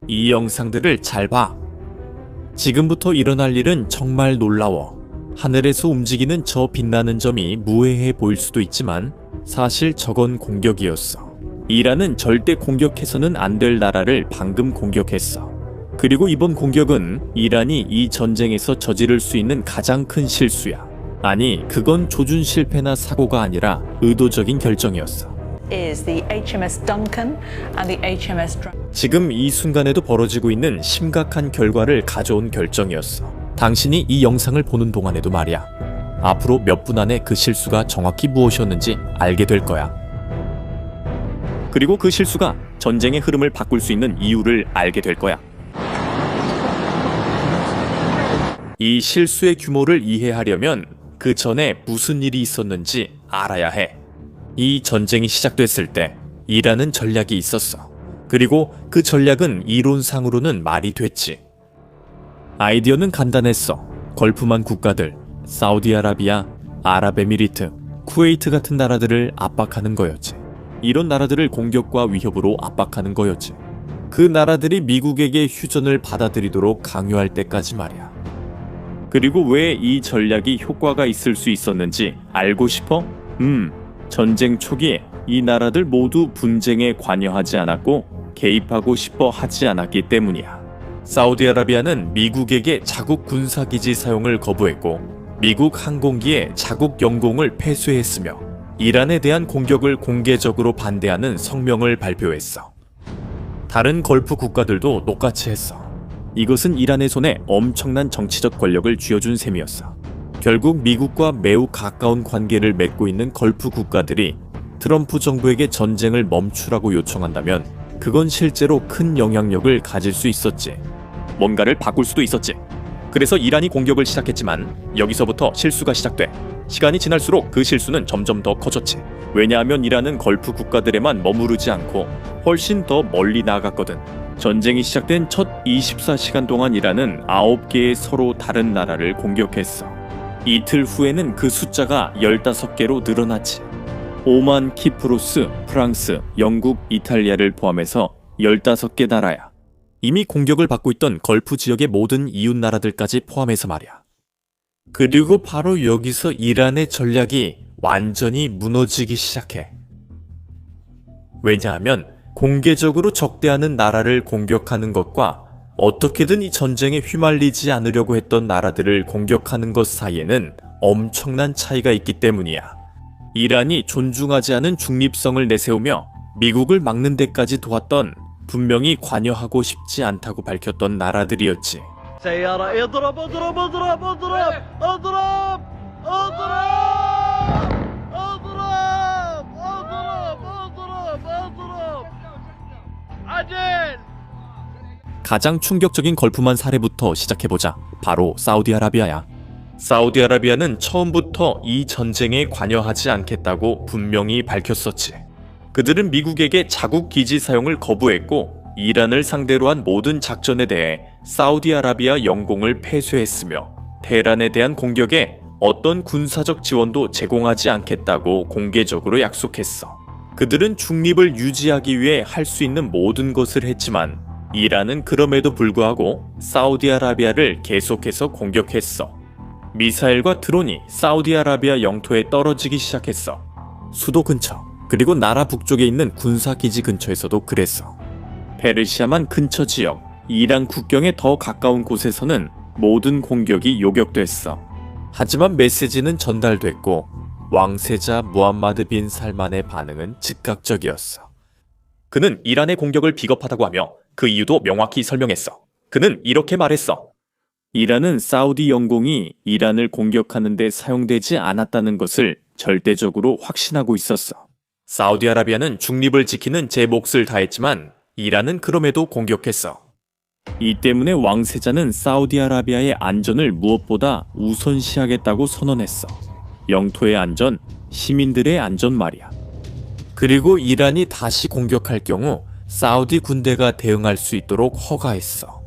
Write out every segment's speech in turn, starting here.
이 영상들을 잘 봐. 지금부터 일어날 일은 정말 놀라워. 하늘에서 움직이는 저 빛나는 점이 무해해 보일 수도 있지만 사실 저건 공격이었어. 이란은 절대 공격해서는 안 될 나라를 방금 공격했어. 그리고 이번 공격은 이란이 이 전쟁에서 저지를 수 있는 가장 큰 실수야. 아니, 그건 조준 실패나 사고가 아니라 의도적인 결정이었어. is the HMS Duncan and the HMS 지금 이 순간에도 벌어지고 있는 심각한 결과를 가져온 결정이었어. 당신이 이 영상을 보는 동안에도 말이야. 앞으로 몇 분 안에 그 실수가 정확히 무엇이었는지 알게 될 거야. 그리고 그 실수가 전쟁의 흐름을 바꿀 수 있는 이유를 알게 될 거야. 이 실수의 규모를 이해하려면 그 전에 무슨 일이 있었는지 알아야 해. 이 전쟁이 시작됐을 때 이란은 전략이 있었어. 그리고 그 전략은 이론상으로는 말이 됐지. 아이디어는 간단했어. 걸프만 국가들, 사우디아라비아, 아랍에미리트, 쿠웨이트 같은 나라들을 압박하는 거였지. 이런 나라들을 공격과 위협으로 압박하는 거였지. 그 나라들이 미국에게 휴전을 받아들이도록 강요할 때까지 말이야. 그리고 왜 이 전략이 효과가 있을 수 있었는지 알고 싶어? 전쟁 초기에 이 나라들 모두 분쟁에 관여하지 않았고 개입하고 싶어 하지 않았기 때문이야. 사우디아라비아는 미국에게 자국 군사기지 사용을 거부했고 미국 항공기에 자국 영공을 폐쇄했으며 이란에 대한 공격을 공개적으로 반대하는 성명을 발표했어. 다른 걸프 국가들도 똑같이 했어. 이것은 이란의 손에 엄청난 정치적 권력을 쥐어준 셈이었어. 결국 미국과 매우 가까운 관계를 맺고 있는 걸프 국가들이 트럼프 정부에게 전쟁을 멈추라고 요청한다면 그건 실제로 큰 영향력을 가질 수 있었지. 뭔가를 바꿀 수도 있었지. 그래서 이란이 공격을 시작했지만 여기서부터 실수가 시작돼. 시간이 지날수록 그 실수는 점점 더 커졌지. 왜냐하면 이란은 걸프 국가들에만 머무르지 않고 훨씬 더 멀리 나아갔거든. 전쟁이 시작된 첫 24시간 동안 이란은 9개의 서로 다른 나라를 공격했어. 이틀 후에는 그 숫자가 15개로 늘어났지. 오만, 키프로스, 프랑스, 영국, 이탈리아를 포함해서 15개 나라야. 이미 공격을 받고 있던 걸프 지역의 모든 이웃 나라들까지 포함해서 말이야. 그리고 바로 여기서 이란의 전략이 완전히 무너지기 시작해. 왜냐하면 공개적으로 적대하는 나라를 공격하는 것과 어떻게든 이 전쟁에 휘말리지 않으려고 했던 나라들을 공격하는 것 사이에는 엄청난 차이가 있기 때문이야. 이란이 존중하지 않은 중립성을 내세우며 미국을 막는 데까지 도왔던 분명히 관여하고 싶지 않다고 밝혔던 나라들이었지. 가장 충격적인 걸프만 사례부터 시작해보자. 바로 사우디아라비아야. 사우디아라비아는 처음부터 이 전쟁에 관여하지 않겠다고 분명히 밝혔었지. 그들은 미국에게 자국 기지 사용을 거부했고 이란을 상대로 한 모든 작전에 대해 사우디아라비아 영공을 폐쇄했으며 테헤란에 대한 공격에 어떤 군사적 지원도 제공하지 않겠다고 공개적으로 약속했어. 그들은 중립을 유지하기 위해 할 수 있는 모든 것을 했지만 이란은 그럼에도 불구하고 사우디아라비아를 계속해서 공격했어. 미사일과 드론이 사우디아라비아 영토에 떨어지기 시작했어. 수도 근처, 그리고 나라 북쪽에 있는 군사기지 근처에서도 그랬어. 페르시아만 근처 지역, 이란 국경에 더 가까운 곳에서는 모든 공격이 요격됐어. 하지만 메시지는 전달됐고 왕세자 무함마드 빈 살만의 반응은 즉각적이었어. 그는 이란의 공격을 비겁하다고 하며 그 이유도 명확히 설명했어. 그는 이렇게 말했어. 이란은 사우디 영공이 이란을 공격하는 데 사용되지 않았다는 것을 절대적으로 확신하고 있었어. 사우디아라비아는 중립을 지키는 제 몫을 다했지만 이란은 그럼에도 공격했어. 이 때문에 왕세자는 사우디아라비아의 안전을 무엇보다 우선시하겠다고 선언했어. 영토의 안전, 시민들의 안전 말이야. 그리고 이란이 다시 공격할 경우 사우디 군대가 대응할 수 있도록 허가했어.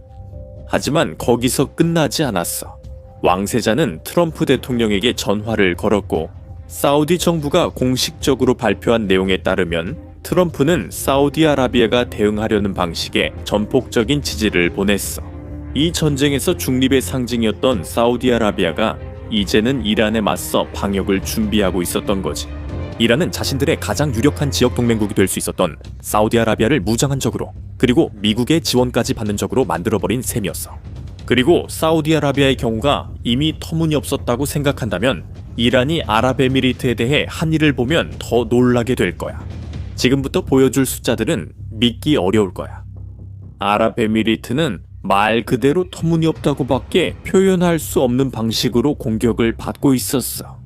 하지만 거기서 끝나지 않았어. 왕세자는 트럼프 대통령에게 전화를 걸었고 사우디 정부가 공식적으로 발표한 내용에 따르면 트럼프는 사우디아라비아가 대응하려는 방식에 전폭적인 지지를 보냈어. 이 전쟁에서 중립의 상징이었던 사우디아라비아가 이제는 이란에 맞서 방역을 준비하고 있었던 거지. 이란은 자신들의 가장 유력한 지역 동맹국이 될 수 있었던 사우디아라비아를 무장한 적으로, 그리고 미국의 지원까지 받는 적으로 만들어버린 셈이었어. 그리고 사우디아라비아의 경우가 이미 터무니없었다고 생각한다면 이란이 아랍에미리트에 대해 한 일을 보면 더 놀라게 될 거야. 지금부터 보여줄 숫자들은 믿기 어려울 거야. 아랍에미리트는 말 그대로 터무니없다고밖에 표현할 수 없는 방식으로 공격을 받고 있었어.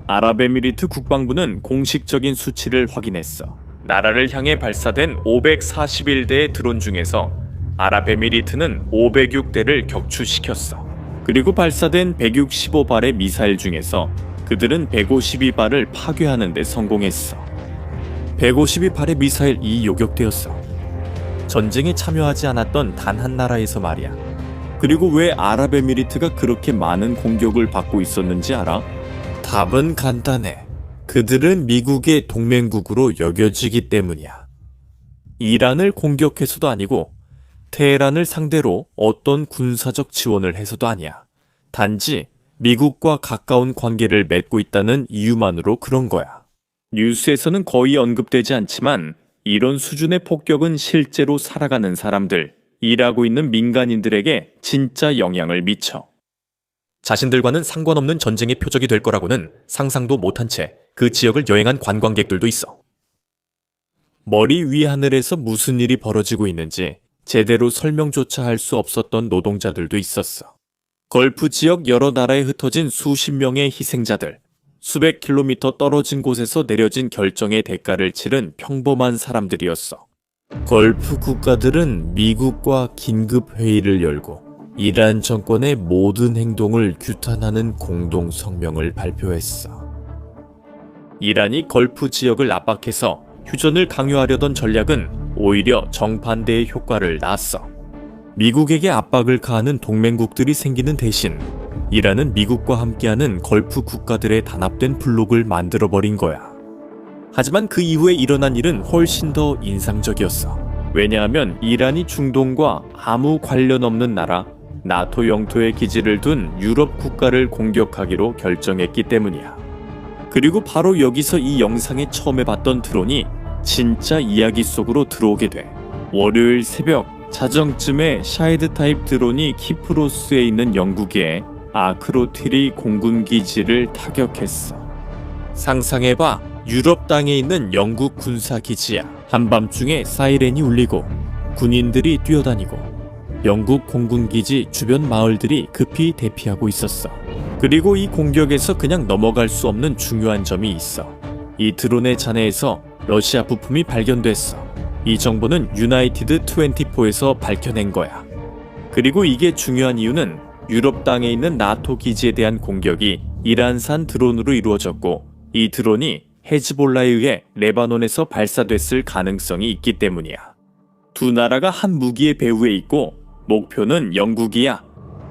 아랍에미리트 국방부는 공식적인 수치를 확인했어. 나라를 향해 발사된 541대의 드론 중에서 아랍에미리트는 506대를 격추시켰어. 그리고 발사된 165발의 미사일 중에서 그들은 152발을 파괴하는 데 성공했어. 152발의 미사일이 요격되었어. 전쟁에 참여하지 않았던 단 한 나라에서 말이야. 그리고 왜 아랍에미리트가 그렇게 많은 공격을 받고 있었는지 알아? 답은 간단해. 그들은 미국의 동맹국으로 여겨지기 때문이야. 이란을 공격해서도 아니고 테헤란을 상대로 어떤 군사적 지원을 해서도 아니야. 단지 미국과 가까운 관계를 맺고 있다는 이유만으로 그런 거야. 뉴스에서는 거의 언급되지 않지만 이런 수준의 폭격은 실제로 살아가는 사람들, 일하고 있는 민간인들에게 진짜 영향을 미쳐. 자신들과는 상관없는 전쟁의 표적이 될 거라고는 상상도 못한 채 그 지역을 여행한 관광객들도 있어. 머리 위하늘에서 무슨 일이 벌어지고 있는지 제대로 설명조차 할 수 없었던 노동자들도 있었어. 걸프 지역 여러 나라에 흩어진 수십 명의 희생자들, 수백 킬로미터 떨어진 곳에서 내려진 결정의 대가를 치른 평범한 사람들이었어. 걸프 국가들은 미국과 긴급 회의를 열고 이란 정권의 모든 행동을 규탄하는 공동 성명을 발표했어. 이란이 걸프 지역을 압박해서 휴전을 강요하려던 전략은 오히려 정반대의 효과를 낳았어. 미국에게 압박을 가하는 동맹국들이 생기는 대신 이란은 미국과 함께하는 걸프 국가들의 단합된 블록을 만들어버린 거야. 하지만 그 이후에 일어난 일은 훨씬 더 인상적이었어. 왜냐하면 이란이 중동과 아무 관련 없는 나라, 나토 영토에 기지를 둔 유럽 국가를 공격하기로 결정했기 때문이야. 그리고 바로 여기서 이 영상에 처음에 봤던 드론이 진짜 이야기 속으로 들어오게 돼. 월요일 새벽 자정쯤에 샤헤드 타입 드론이 키프로스에 있는 영국의 아크로티리 공군기지를 타격했어. 상상해봐. 유럽 땅에 있는 영국 군사기지야. 한밤중에 사이렌이 울리고 군인들이 뛰어다니고 영국 공군기지 주변 마을들이 급히 대피하고 있었어. 그리고 이 공격에서 그냥 넘어갈 수 없는 중요한 점이 있어. 이 드론의 잔해에서 러시아 부품이 발견됐어. 이 정보는 유나이티드 24에서 밝혀낸 거야. 그리고 이게 중요한 이유는 유럽 땅에 있는 나토 기지에 대한 공격이 이란산 드론으로 이루어졌고 이 드론이 헤즈볼라에 의해 레바논에서 발사됐을 가능성이 있기 때문이야. 두 나라가 한 무기의 배후에 있고 목표는 영국이야.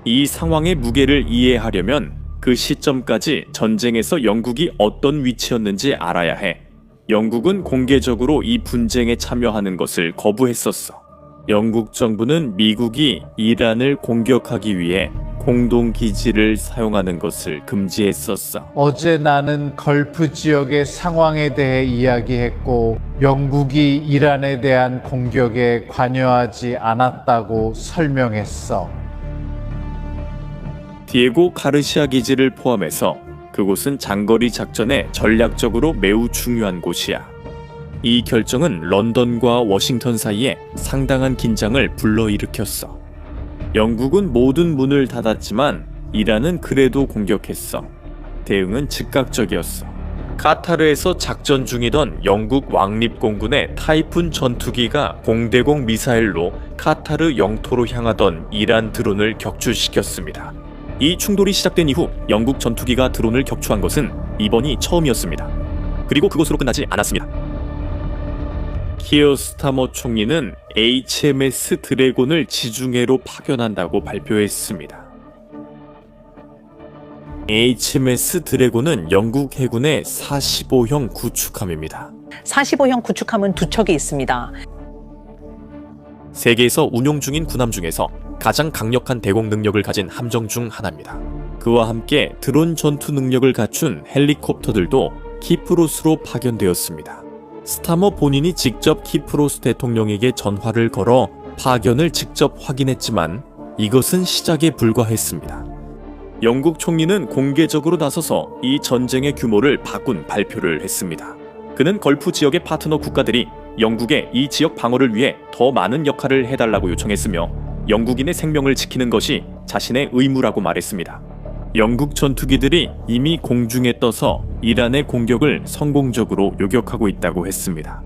이 상황의 무게를 이해하려면 그 시점까지 전쟁에서 영국이 어떤 위치였는지 알아야 해. 영국은 공개적으로 이 분쟁에 참여하는 것을 거부했었어. 영국 정부는 미국이 이란을 공격하기 위해 공동기지를 사용하는 것을 금지했었어. 어제 나는 걸프 지역의 상황에 대해 이야기했고 영국이 이란에 대한 공격에 관여하지 않았다고 설명했어. 디에고 가르시아 기지를 포함해서 그곳은 장거리 작전에 전략적으로 매우 중요한 곳이야. 이 결정은 런던과 워싱턴 사이에 상당한 긴장을 불러일으켰어. 영국은 모든 문을 닫았지만 이란은 그래도 공격했어. 대응은 즉각적이었어. 카타르에서 작전 중이던 영국 왕립공군의 타이푼 전투기가 공대공 미사일로 카타르 영토로 향하던 이란 드론을 격추시켰습니다. 이 충돌이 시작된 이후 영국 전투기가 드론을 격추한 것은 이번이 처음이었습니다. 그리고 그것으로 끝나지 않았습니다. 키어 스타머 총리는 HMS 드래곤을 지중해로 파견한다고 발표했습니다. HMS 드래곤은 영국 해군의 45형 구축함입니다. 45형 구축함은 2척이 있습니다. 세계에서 운용 중인 군함 중에서 가장 강력한 대공 능력을 가진 함정 중 하나입니다. 그와 함께 드론 전투 능력을 갖춘 헬리콥터들도 키프로스로 파견되었습니다. 스타머 본인이 직접 키프로스 대통령에게 전화를 걸어 파견을 직접 확인했지만 이것은 시작에 불과했습니다. 영국 총리는 공개적으로 나서서 이 전쟁의 규모를 바꾼 발표를 했습니다. 그는 걸프 지역의 파트너 국가들이 영국의 이 지역 방어를 위해 더 많은 역할을 해달라고 요청했으며 영국인의 생명을 지키는 것이 자신의 의무라고 말했습니다. 영국 전투기들이 이미 공중에 떠서 이란의 공격을 성공적으로 요격하고 있다고 했습니다.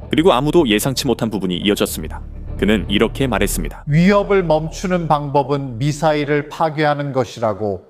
그리고 아무도 예상치 못한 부분이 이어졌습니다. 그는 이렇게 말했습니다. 위협을 멈추는 방법은 미사일을 파괴하는 것이라고.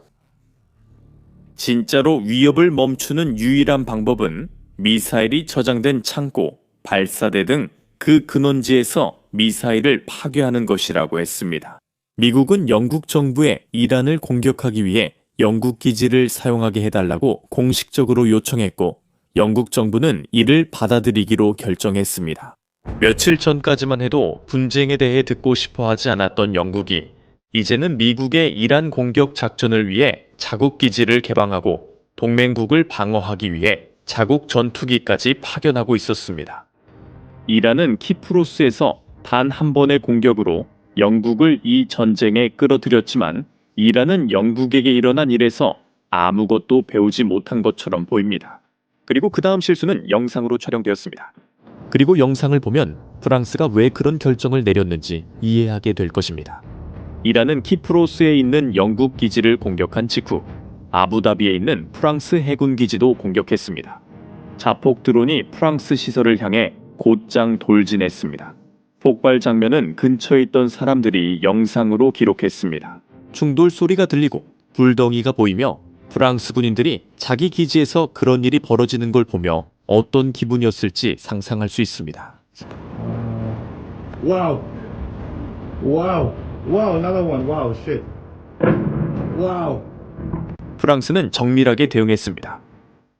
진짜로 위협을 멈추는 유일한 방법은 미사일이 저장된 창고, 발사대 등 그 근원지에서 미사일을 파괴하는 것이라고 했습니다. 미국은 영국 정부에 이란을 공격하기 위해 영국 기지를 사용하게 해달라고 공식적으로 요청했고 영국 정부는 이를 받아들이기로 결정했습니다. 며칠 전까지만 해도 분쟁에 대해 듣고 싶어 하지 않았던 영국이 이제는 미국의 이란 공격 작전을 위해 자국 기지를 개방하고 동맹국을 방어하기 위해 자국 전투기까지 파견하고 있었습니다. 이란은 키프로스에서 단 한 번의 공격으로 영국을 이 전쟁에 끌어들였지만 이란은 영국에게 일어난 일에서 아무것도 배우지 못한 것처럼 보입니다. 그리고 그 다음 실수는 영상으로 촬영되었습니다. 그리고 영상을 보면 프랑스가 왜 그런 결정을 내렸는지 이해하게 될 것입니다. 이란은 키프로스에 있는 영국 기지를 공격한 직후 아부다비에 있는 프랑스 해군 기지도 공격했습니다. 자폭 드론이 프랑스 시설을 향해 곧장 돌진했습니다. 폭발 장면은 근처에 있던 사람들이 영상으로 기록했습니다. 충돌 소리가 들리고 불덩이가 보이며 프랑스 군인들이 자기 기지에서 그런 일이 벌어지는 걸 보며 어떤 기분이었을지 상상할 수 있습니다. Wow. Wow. Wow, another one. Wow, shit. Wow. 프랑스는 정밀하게 대응했습니다.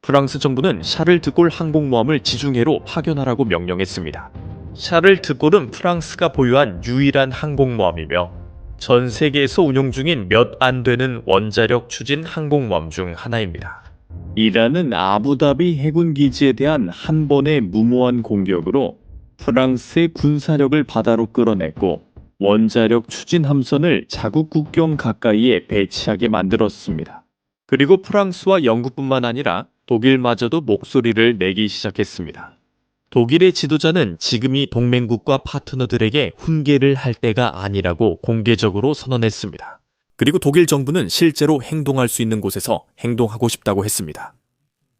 프랑스 정부는 샤를 드골 항공모함을 지중해로 파견하라고 명령했습니다. 샤를 드골은 프랑스가 보유한 유일한 항공모함이며 전 세계에서 운용 중인 몇 안 되는 원자력 추진 항공모함 중 하나입니다. 이란은 아부다비 해군 기지에 대한 한 번의 무모한 공격으로 프랑스의 군사력을 바다로 끌어냈고 원자력 추진 함선을 자국 국경 가까이에 배치하게 만들었습니다. 그리고 프랑스와 영국뿐만 아니라 독일마저도 목소리를 내기 시작했습니다. 독일의 지도자는 지금이 동맹국과 파트너들에게 훈계를 할 때가 아니라고 공개적으로 선언했습니다. 그리고 독일 정부는 실제로 행동할 수 있는 곳에서 행동하고 싶다고 했습니다.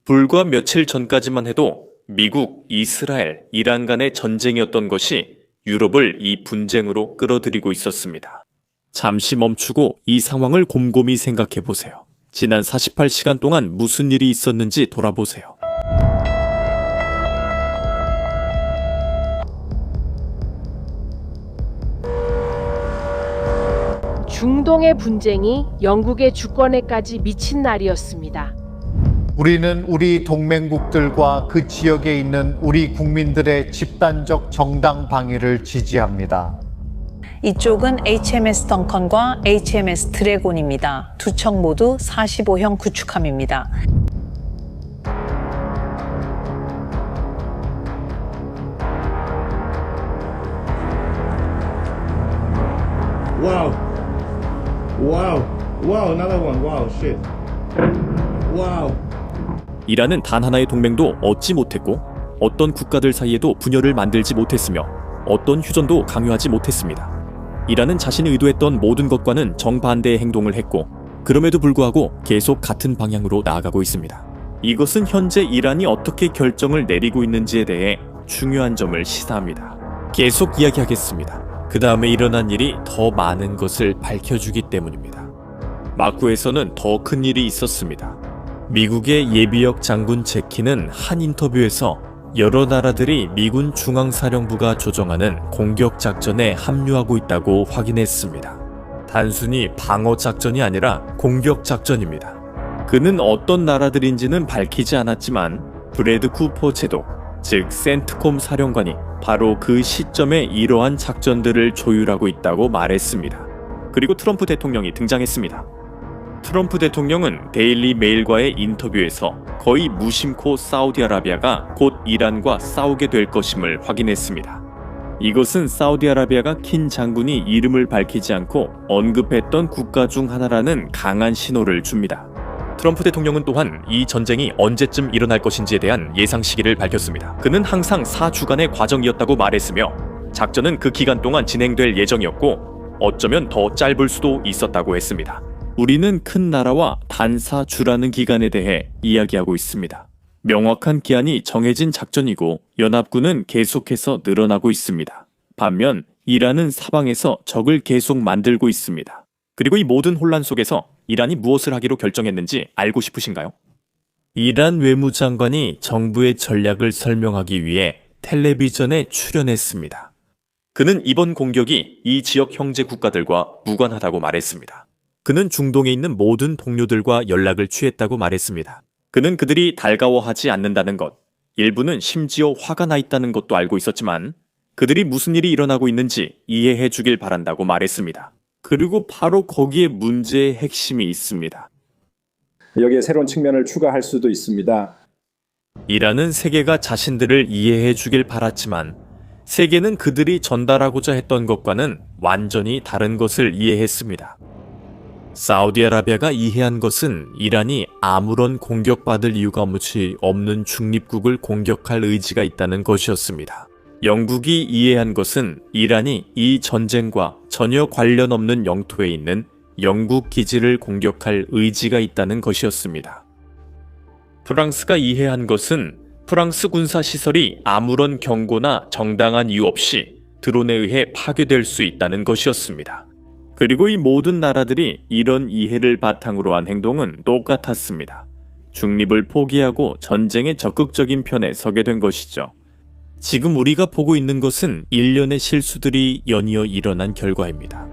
불과 며칠 전까지만 해도 미국, 이스라엘, 이란 간의 전쟁이었던 것이 유럽을 이 분쟁으로 끌어들이고 있었습니다. 잠시 멈추고 이 상황을 곰곰이 생각해 보세요. 지난 48시간 동안 무슨 일이 있었는지 돌아보세요. 중동의 분쟁이 영국의 주권에까지 미친 날이었습니다. 우리는 우리 동맹국들과 그 지역에 있는 우리 국민들의 집단적 정당 방위를 지지합니다. 이쪽은 HMS 덩컨과 HMS 드래곤입니다. 2척 모두 45형 구축함입니다. Wow. Wow. Wow, another one. Wow, shit. Wow. 이란은 단 하나의 동맹도 얻지 못했고 어떤 국가들 사이에도 분열을 만들지 못했으며 어떤 휴전도 강요하지 못했습니다. 이란은 자신이 의도했던 모든 것과는 정반대의 행동을 했고 그럼에도 불구하고 계속 같은 방향으로 나아가고 있습니다. 이것은 현재 이란이 어떻게 결정을 내리고 있는지에 대해 중요한 점을 시사합니다. 계속 이야기하겠습니다. 그 다음에 일어난 일이 더 많은 것을 밝혀주기 때문입니다. 마쿠에서는 더 큰 일이 있었습니다. 미국의 예비역 장군 제키는 한 인터뷰에서 여러 나라들이 미군 중앙사령부가 조정하는 공격 작전에 합류하고 있다고 확인했습니다. 단순히 방어 작전이 아니라 공격 작전입니다. 그는 어떤 나라들인지는 밝히지 않았지만 브래드 쿠퍼 제독, 즉 센트콤 사령관이 바로 그 시점에 이러한 작전들을 조율하고 있다고 말했습니다. 그리고 트럼프 대통령이 등장했습니다. 트럼프 대통령은 데일리 메일과의 인터뷰에서 거의 무심코 사우디아라비아가 곧 이란과 싸우게 될 것임을 확인했습니다. 이것은 사우디아라비아가 킨 장군이 이름을 밝히지 않고 언급했던 국가 중 하나라는 강한 신호를 줍니다. 트럼프 대통령은 또한 이 전쟁이 언제쯤 일어날 것인지에 대한 예상 시기를 밝혔습니다. 그는 항상 4주간의 과정이었다고 말했으며 작전은 그 기간 동안 진행될 예정이었고 어쩌면 더 짧을 수도 있었다고 했습니다. 우리는 큰 나라와 단사주라는 기간에 대해 이야기하고 있습니다. 명확한 기한이 정해진 작전이고 연합군은 계속해서 늘어나고 있습니다. 반면 이란은 사방에서 적을 계속 만들고 있습니다. 그리고 이 모든 혼란 속에서 이란이 무엇을 하기로 결정했는지 알고 싶으신가요? 이란 외무장관이 정부의 전략을 설명하기 위해 텔레비전에 출연했습니다. 그는 이번 공격이 이 지역 형제 국가들과 무관하다고 말했습니다. 그는 중동에 있는 모든 동료들과 연락을 취했다고 말했습니다. 그는 그들이 달가워하지 않는다는 것, 일부는 심지어 화가 나 있다는 것도 알고 있었지만 그들이 무슨 일이 일어나고 있는지 이해해 주길 바란다고 말했습니다. 그리고 바로 거기에 문제의 핵심이 있습니다. 여기에 새로운 측면을 추가할 수도 있습니다. 이란은 세계가 자신들을 이해해 주길 바랐지만 세계는 그들이 전달하고자 했던 것과는 완전히 다른 것을 이해했습니다. 사우디아라비아가 이해한 것은 이란이 아무런 공격받을 이유가 없는 중립국을 공격할 의지가 있다는 것이었습니다. 영국이 이해한 것은 이란이 이 전쟁과 전혀 관련 없는 영토에 있는 영국 기지를 공격할 의지가 있다는 것이었습니다. 프랑스가 이해한 것은 프랑스 군사시설이 아무런 경고나 정당한 이유 없이 드론에 의해 파괴될 수 있다는 것이었습니다. 그리고 이 모든 나라들이 이런 이해를 바탕으로 한 행동은 똑같았습니다. 중립을 포기하고 전쟁의 적극적인 편에 서게 된 것이죠. 지금 우리가 보고 있는 것은 일련의 실수들이 연이어 일어난 결과입니다.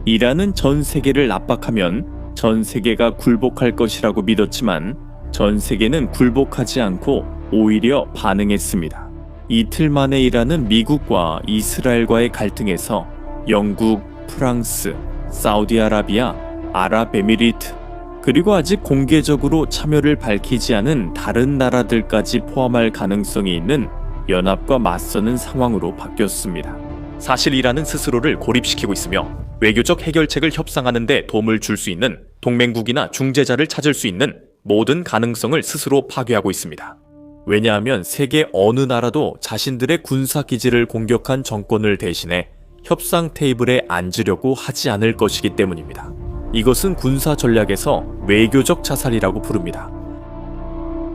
이란은 전 세계를 압박하면 전 세계가 굴복할 것이라고 믿었지만 전 세계는 굴복하지 않고 오히려 반응했습니다. 이틀 만에 이란은 미국과 이스라엘과의 갈등에서 영국, 프랑스, 사우디아라비아, 아랍에미리트, 그리고 아직 공개적으로 참여를 밝히지 않은 다른 나라들까지 포함할 가능성이 있는 연합과 맞서는 상황으로 바뀌었습니다. 사실 이란은 스스로를 고립시키고 있으며 외교적 해결책을 협상하는 데 도움을 줄 수 있는 동맹국이나 중재자를 찾을 수 있는 모든 가능성을 스스로 파괴하고 있습니다. 왜냐하면 세계 어느 나라도 자신들의 군사기지를 공격한 정권을 대신해 협상 테이블에 앉으려고 하지 않을 것이기 때문입니다. 이것은 군사 전략에서 외교적 자살이라고 부릅니다.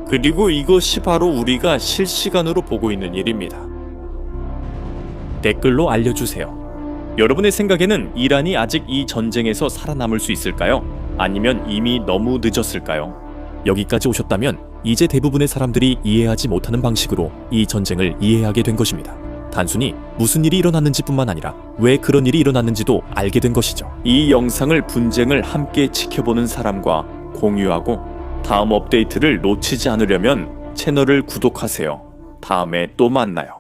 그리고 이것이 바로 우리가 실시간으로 보고 있는 일입니다. 댓글로 알려주세요. 여러분의 생각에는 이란이 아직 이 전쟁에서 살아남을 수 있을까요? 아니면 이미 너무 늦었을까요? 여기까지 오셨다면 이제 대부분의 사람들이 이해하지 못하는 방식으로 이 전쟁을 이해하게 된 것입니다. 단순히 무슨 일이 일어났는지 뿐만 아니라 왜 그런 일이 일어났는지도 알게 된 것이죠. 이 영상을 분쟁을 함께 지켜보는 사람과 공유하고 다음 업데이트를 놓치지 않으려면 채널을 구독하세요. 다음에 또 만나요.